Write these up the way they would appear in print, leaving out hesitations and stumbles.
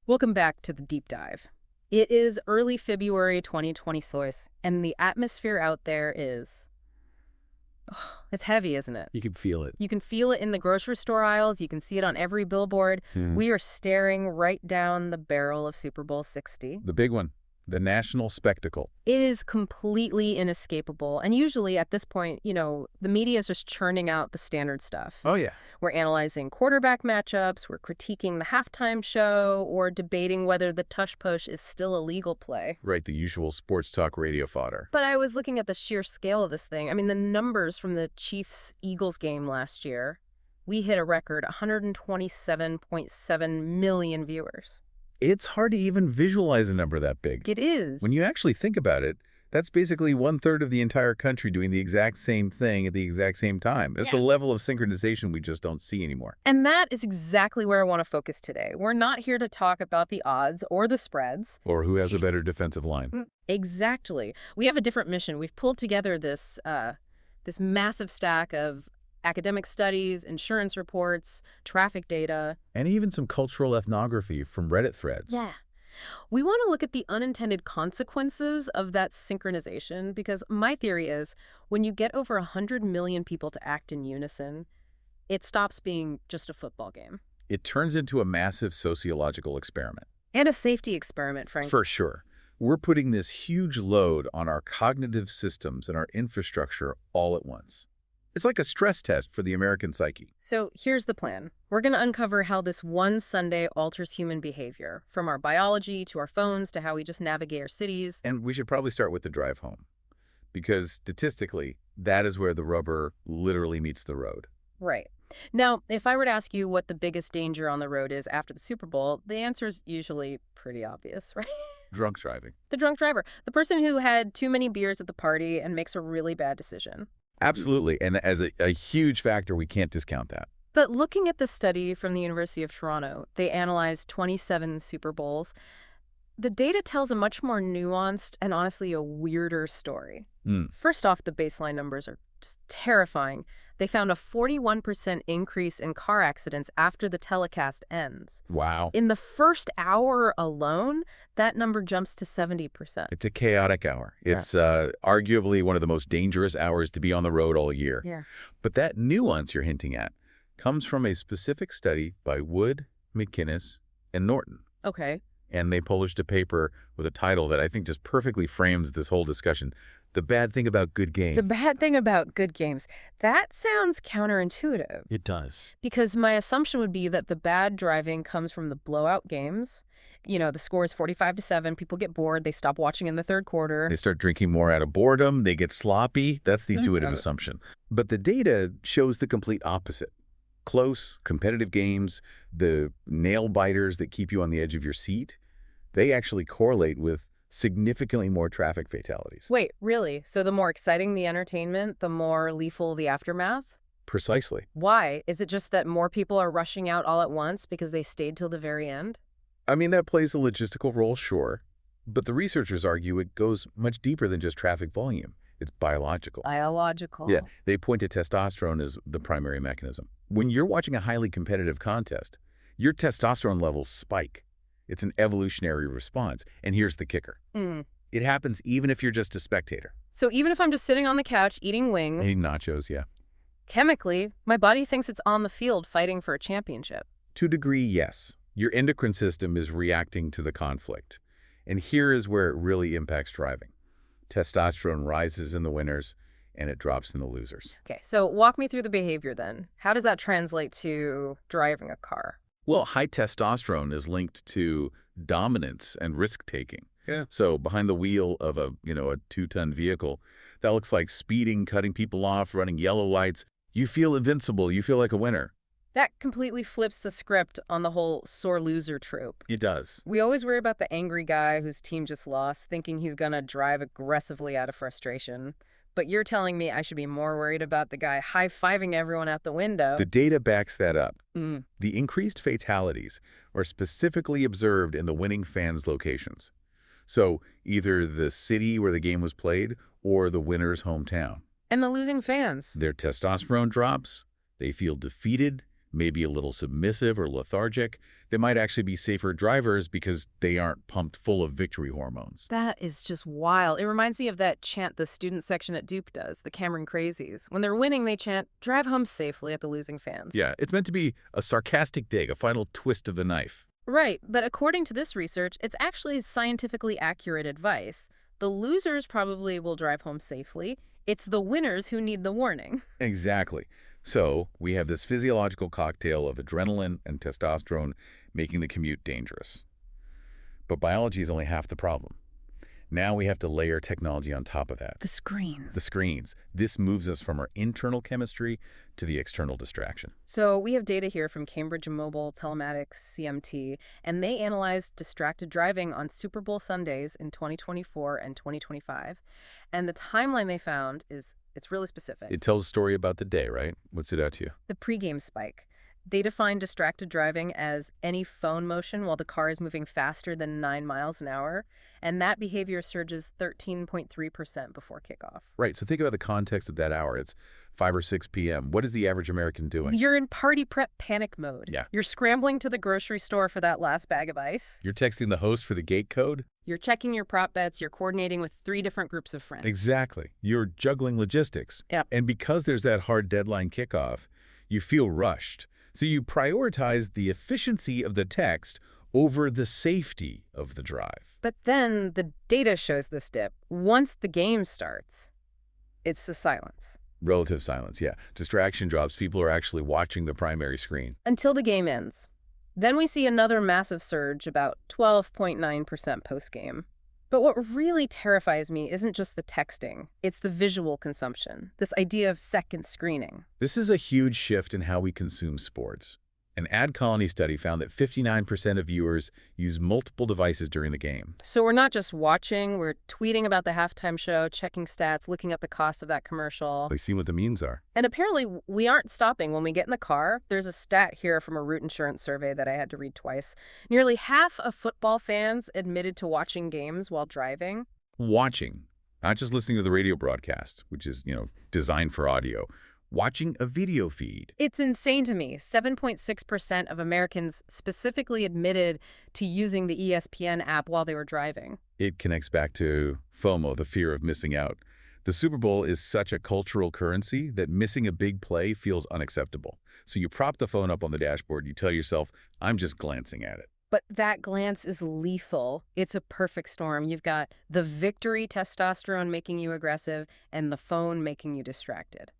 Welcome back to the deep dive. It is early February 2026, and the atmosphere out there is... it's heavy, isn't it? You can feel it. You can feel it in the grocery store aisles. You can see it on every billboard. We are staring right down the barrel of Super Bowl 60. The big one. The national spectacle. It is completely inescapable. And usually at this point, the media is just churning out the standard stuff. Oh, yeah. We're analyzing quarterback matchups, we're critiquing the halftime show, or debating whether the tush-push is still a legal play. Right, the usual sports talk radio fodder. But I was looking at the sheer scale of this thing. I mean, the numbers from the Chiefs-Eagles game last year, we hit a record 127.7 million viewers. It's hard to even visualize a number that big. It is. When you actually think about it, that's basically 1/3 of the entire country doing the exact same thing at the exact same time. It's a level of synchronization we just don't see anymore. And that is exactly where I want to focus today. We're not here to talk about the odds or the spreads. Or who has a better defensive line. Exactly. We have a different mission. We've pulled together this massive stack of academic studies, insurance reports, traffic data. And even some cultural ethnography from Reddit threads. Yeah. We want to look at the unintended consequences of that synchronization because my theory is when you get over 100 million people to act in unison, it stops being just a football game. It turns into a massive sociological experiment. And a safety experiment, frankly. For sure. We're putting this huge load on our cognitive systems and our infrastructure all at once. It's like a stress test for the American psyche. So here's the plan. We're going to uncover how this one Sunday alters human behavior, from our biology to our phones to how we just navigate our cities. And we should probably start with the drive home, because statistically, that is where the rubber literally meets the road. Right. Now, if I were to ask you what the biggest danger on the road is after the Super Bowl, the answer is usually pretty obvious, right? Drunk driving. The drunk driver. The person who had too many beers at the party and makes a really bad decision. Absolutely. And as a huge factor, we can't discount that. But looking at the study from the University of Toronto, they analyzed 27 Super Bowls. The data tells a much more nuanced and honestly a weirder story. First off, the baseline numbers are just terrifying. They found a 41% increase in car accidents after the telecast ends. Wow. In the first hour alone, that number jumps to 70%. It's a chaotic hour. It's arguably one of the most dangerous hours to be on the road all year. Yeah. But that nuance you're hinting at comes from a specific study by Wood, McInnes, and Norton. Okay. And they published a paper with a title that I think just perfectly frames this whole discussion. The bad thing about good games. The bad thing about good games. That sounds counterintuitive. It does. Because my assumption would be that the bad driving comes from the blowout games. The score is 45-7. People get bored. They stop watching in the third quarter. They start drinking more out of boredom. They get sloppy. That's the intuitive assumption. But the data shows the complete opposite. Close, competitive games, the nail biters that keep you on the edge of your seat, they actually correlate with significantly more traffic fatalities. Wait, really? So the more exciting the entertainment, the more lethal the aftermath? Precisely. Why? Is it just that more people are rushing out all at once because they stayed till the very end? I mean, that plays a logistical role, sure. But the researchers argue it goes much deeper than just traffic volume. It's biological. Biological. Yeah, they point to testosterone as the primary mechanism. When you're watching a highly competitive contest, your testosterone levels spike. It's an evolutionary response. And here's the kicker. It happens even if you're just a spectator. So even if I'm just sitting on the couch eating wings... Eating nachos, yeah. Chemically, my body thinks it's on the field fighting for a championship. To a degree, yes. Your endocrine system is reacting to the conflict. And here is where it really impacts driving. Testosterone rises in the winners, and it drops in the losers. Okay, so walk me through the behavior then. How does that translate to driving a car? Well, high testosterone is linked to dominance and risk-taking. Yeah. So behind the wheel of a 2-ton vehicle, that looks like speeding, cutting people off, running yellow lights. You feel invincible. You feel like a winner. That completely flips the script on the whole sore loser trope. It does. We always worry about the angry guy whose team just lost, thinking he's going to drive aggressively out of frustration. But you're telling me I should be more worried about the guy high-fiving everyone out the window. The data backs that up. Mm. The increased fatalities are specifically observed in the winning fans' locations. So either the city where the game was played or the winner's hometown. And the losing fans. Their testosterone drops. They feel defeated, maybe a little submissive or lethargic. They might actually be safer drivers because they aren't pumped full of victory hormones. That is just wild. It reminds me of that chant the student section at Duke does, the Cameron Crazies. When they're winning, they chant, "Drive home safely," at the losing fans. Yeah, it's meant to be a sarcastic dig, a final twist of the knife. Right, but according to this research, it's actually scientifically accurate advice. The losers probably will drive home safely. It's the winners who need the warning. Exactly. So we have this physiological cocktail of adrenaline and testosterone making the commute dangerous. But biology is only half the problem. Now we have to layer technology on top of that. The screens. The screens. This moves us from our internal chemistry to the external distraction. So we have data here from Cambridge Mobile Telematics, CMT, and they analyzed distracted driving on Super Bowl Sundays in 2024 and 2025. And the timeline they found it's really specific. It tells a story about the day, right? What stood out to you? The pregame spike. They define distracted driving as any phone motion while the car is moving faster than 9 miles an hour, and that behavior surges 13.3% before kickoff. Right, so think about the context of that hour. It's 5 or 6 p.m. What is the average American doing? You're in party prep panic mode. Yeah. You're scrambling to the grocery store for that last bag of ice. You're texting the host for the gate code? You're checking your prop bets. You're coordinating with 3 different groups of friends. Exactly. You're juggling logistics. Yeah. And because there's that hard deadline kickoff, you feel rushed. So you prioritize the efficiency of the text over the safety of the drive. But then the data shows this dip. Once the game starts, it's the silence. Relative silence, yeah. Distraction drops. People are actually watching the primary screen. Until the game ends. Then we see another massive surge, about 12.9% post-game. But what really terrifies me isn't just the texting. It's the visual consumption, this idea of second screening. This is a huge shift in how we consume sports. An Ad Colony study found that 59% of viewers use multiple devices during the game. So we're not just watching, we're tweeting about the halftime show, checking stats, looking up the cost of that commercial. They see what the memes are. And apparently we aren't stopping when we get in the car. There's a stat here from a Root Insurance survey that I had to read twice. Nearly half of football fans admitted to watching games while driving. Watching, not just listening to the radio broadcast, which is, designed for audio. Watching a video feed. It's insane to me. 7.6% of Americans specifically admitted to using the ESPN app while they were driving. It connects back to FOMO, the fear of missing out. The Super Bowl is such a cultural currency that missing a big play feels unacceptable. So you prop the phone up on the dashboard, you tell yourself, I'm just glancing at it. But that glance is lethal. It's a perfect storm. You've got the victory testosterone making you aggressive and the phone making you distracted.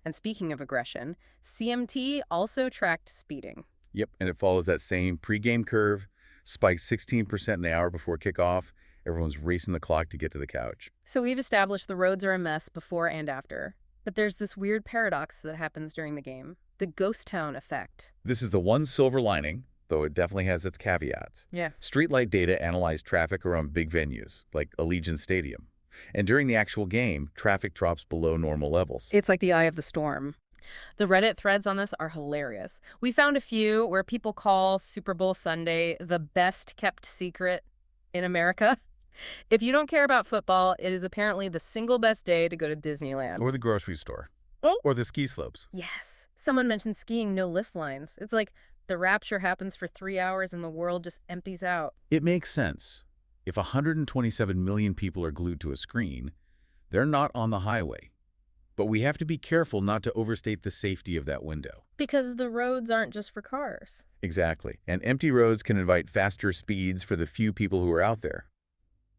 And speaking of aggression, CMT also tracked speeding. Yep, and it follows that same pregame curve, spikes 16% an hour before kickoff. Everyone's racing the clock to get to the couch. So we've established the roads are a mess before and after. But there's this weird paradox that happens during the game, the ghost town effect. This is the one silver lining, though it definitely has its caveats. Yeah. Streetlight data analyze traffic around big venues, like Allegiant Stadium. And during the actual game, traffic drops below normal levels. It's like the eye of the storm. The Reddit threads on this are hilarious. We found a few where people call Super Bowl Sunday the best kept secret in America. If you don't care about football, it is apparently the single best day to go to Disneyland. Or the grocery store. Oh. Or the ski slopes. Yes. Someone mentioned skiing no lift lines. It's like the rapture happens for 3 hours and the world just empties out. It makes sense. If 127 million people are glued to a screen, they're not on the highway. But we have to be careful not to overstate the safety of that window. Because the roads aren't just for cars. Exactly. And empty roads can invite faster speeds for the few people who are out there.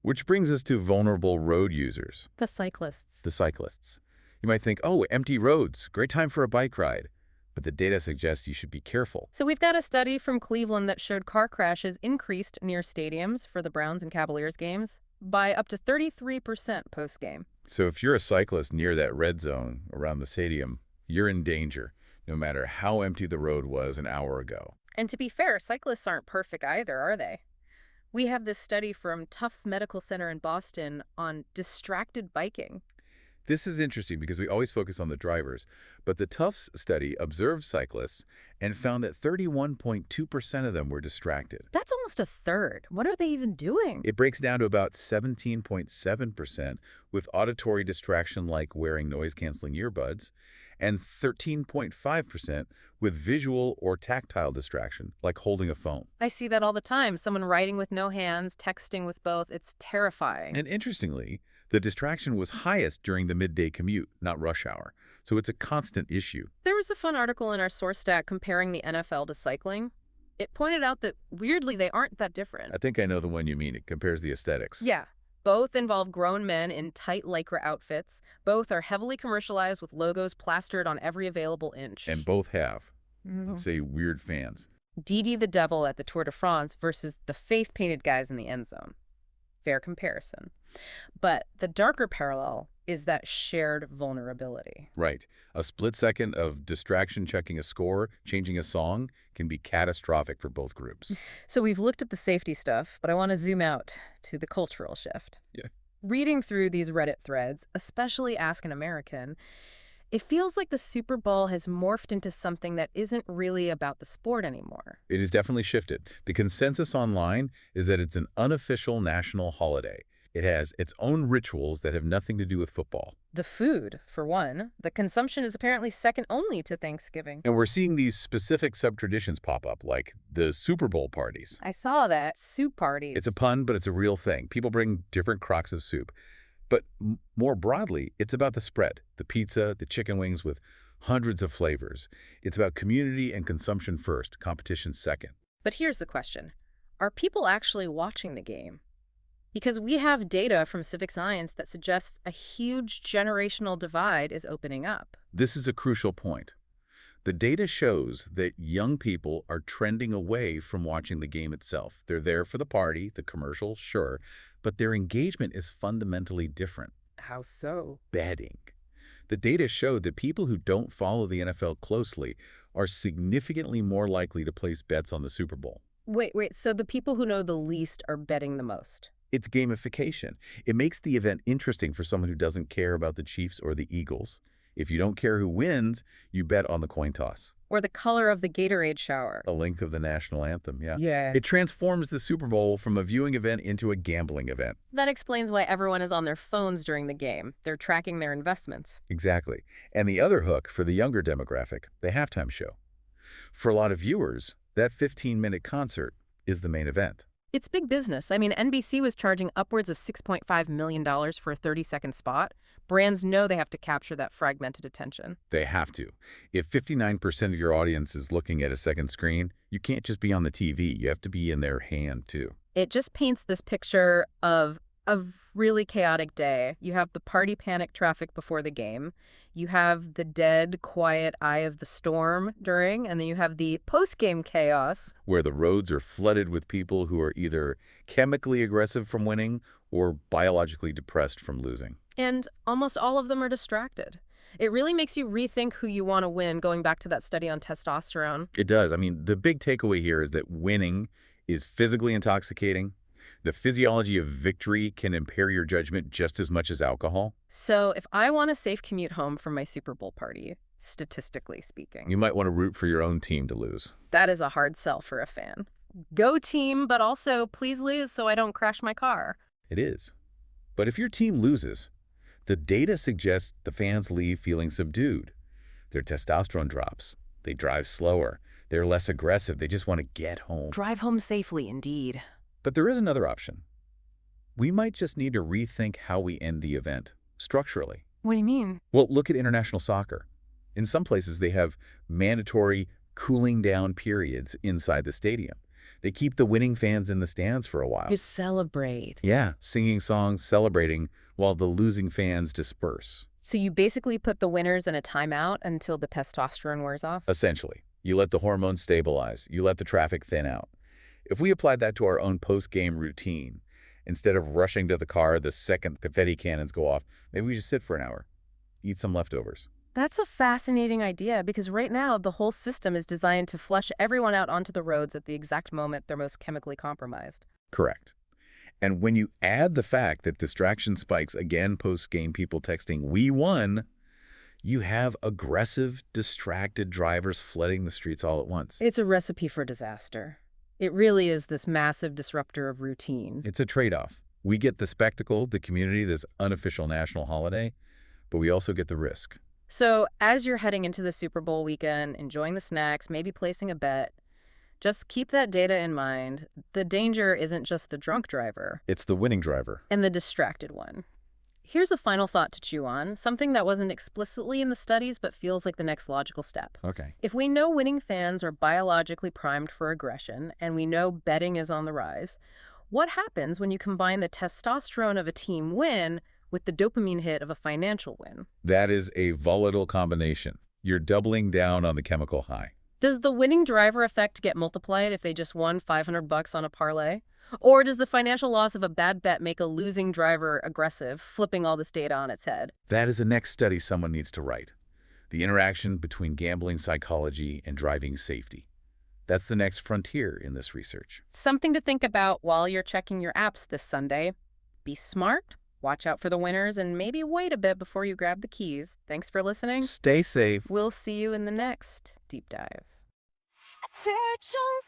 Which brings us to vulnerable road users. The cyclists. The cyclists. You might think, oh, empty roads, great time for a bike ride. But the data suggests you should be careful. So we've got a study from Cleveland that showed car crashes increased near stadiums for the Browns and Cavaliers games by up to 33% post-game. So if you're a cyclist near that red zone around the stadium, you're in danger, no matter how empty the road was an hour ago. And to be fair, cyclists aren't perfect either, are they? We have this study from Tufts Medical Center in Boston on distracted biking. This is interesting because we always focus on the drivers, but the Tufts study observed cyclists and found that 31.2% of them were distracted. That's almost a third. What are they even doing? It breaks down to about 17.7% with auditory distraction like wearing noise-canceling earbuds, and 13.5% with visual or tactile distraction like holding a phone. I see that all the time. Someone writing with no hands, texting with both. It's terrifying. And interestingly, the distraction was highest during the midday commute, not rush hour. So it's a constant issue. There was a fun article in our source stack comparing the NFL to cycling. It pointed out that, weirdly, they aren't that different. I think I know the one you mean. It compares the aesthetics. Yeah. Both involve grown men in tight Lycra outfits. Both are heavily commercialized with logos plastered on every available inch. And both have, say, weird fans. Didi the Devil at the Tour de France versus the faith-painted guys in the end zone. Fair comparison. But the darker parallel is that shared vulnerability. Right. A split second of distraction checking a score, changing a song, can be catastrophic for both groups. So we've looked at the safety stuff, but I want to zoom out to the cultural shift. Yeah. Reading through these Reddit threads, especially Ask an American, it feels like the Super Bowl has morphed into something that isn't really about the sport anymore. It has definitely shifted. The consensus online is that it's an unofficial national holiday. It has its own rituals that have nothing to do with football. The food, for one. The consumption is apparently second only to Thanksgiving. And we're seeing these specific sub-traditions pop up, like the Super Bowl parties. I saw that. Soup parties. It's a pun, but it's a real thing. People bring different crocks of soup. But more broadly, it's about the spread, the pizza, the chicken wings with hundreds of flavors. It's about community and consumption first, competition second. But here's the question. Are people actually watching the game? Because we have data from civic science that suggests a huge generational divide is opening up. This is a crucial point. The data shows that young people are trending away from watching the game itself. They're there for the party, the commercial, sure, but their engagement is fundamentally different. How so? Betting. The data showed that people who don't follow the NFL closely are significantly more likely to place bets on the Super Bowl. Wait, so the people who know the least are betting the most? It's gamification. It makes the event interesting for someone who doesn't care about the Chiefs or the Eagles. If you don't care who wins, you bet on the coin toss. Or the color of the Gatorade shower. The length of the national anthem, yeah. Yeah. It transforms the Super Bowl from a viewing event into a gambling event. That explains why everyone is on their phones during the game. They're tracking their investments. Exactly. And the other hook for the younger demographic, the halftime show. For a lot of viewers, that 15-minute concert is the main event. It's big business. I mean, NBC was charging upwards of $6.5 million for a 30-second spot. Brands know they have to capture that fragmented attention. They have to. If 59% of your audience is looking at a second screen, you can't just be on the TV. You have to be in their hand, too. It just paints this picture of a really chaotic day. You have the party panic traffic before the game. You have the dead, quiet eye of the storm during, and then you have the post-game chaos. Where the roads are flooded with people who are either chemically aggressive from winning or biologically depressed from losing. And almost all of them are distracted. It really makes you rethink who you want to win, going back to that study on testosterone. It does. I mean, the big takeaway here is that winning is physically intoxicating. The physiology of victory can impair your judgment just as much as alcohol. So if I want a safe commute home from my Super Bowl party, statistically speaking, you might want to root for your own team to lose. That is a hard sell for a fan. Go team, but also please lose so I don't crash my car. It is. But if your team loses, the data suggests the fans leave feeling subdued. Their testosterone drops. They drive slower. They're less aggressive. They just want to get home. Drive home safely, indeed. But there is another option. We might just need to rethink how we end the event, structurally. What do you mean? Well, look at international soccer. In some places, they have mandatory cooling down periods inside the stadium. They keep the winning fans in the stands for a while. You celebrate. Yeah, singing songs, celebrating, while the losing fans disperse. So you basically put the winners in a timeout until the testosterone wears off? Essentially. You let the hormones stabilize. You let the traffic thin out. If we applied that to our own post-game routine, instead of rushing to the car the second confetti cannons go off, maybe we just sit for an hour, eat some leftovers. That's a fascinating idea because right now the whole system is designed to flush everyone out onto the roads at the exact moment they're most chemically compromised. Correct. And when you add the fact that distraction spikes again post-game, people texting, "We won," you have aggressive, distracted drivers flooding the streets all at once. It's a recipe for disaster. It really is this massive disruptor of routine. It's a trade-off. We get the spectacle, the community, this unofficial national holiday, but we also get the risk. So as you're heading into the Super Bowl weekend, enjoying the snacks, maybe placing a bet, just keep that data in mind. The danger isn't just the drunk driver. It's the winning driver. And the distracted one. Here's a final thought to chew on, something that wasn't explicitly in the studies but feels like the next logical step. Okay. If we know winning fans are biologically primed for aggression, and we know betting is on the rise, what happens when you combine the testosterone of a team win with the dopamine hit of a financial win? That is a volatile combination. You're doubling down on the chemical high. Does the winning driver effect get multiplied if they just won $500 on a parlay? Or does the financial loss of a bad bet make a losing driver aggressive, flipping all this data on its head? That is the next study someone needs to write. The interaction between gambling psychology and driving safety. That's the next frontier in this research. Something to think about while you're checking your apps this Sunday. Be smart, watch out for the winners, and maybe wait a bit before you grab the keys. Thanks for listening. Stay safe. We'll see you in the next Deep Dive. Virtuals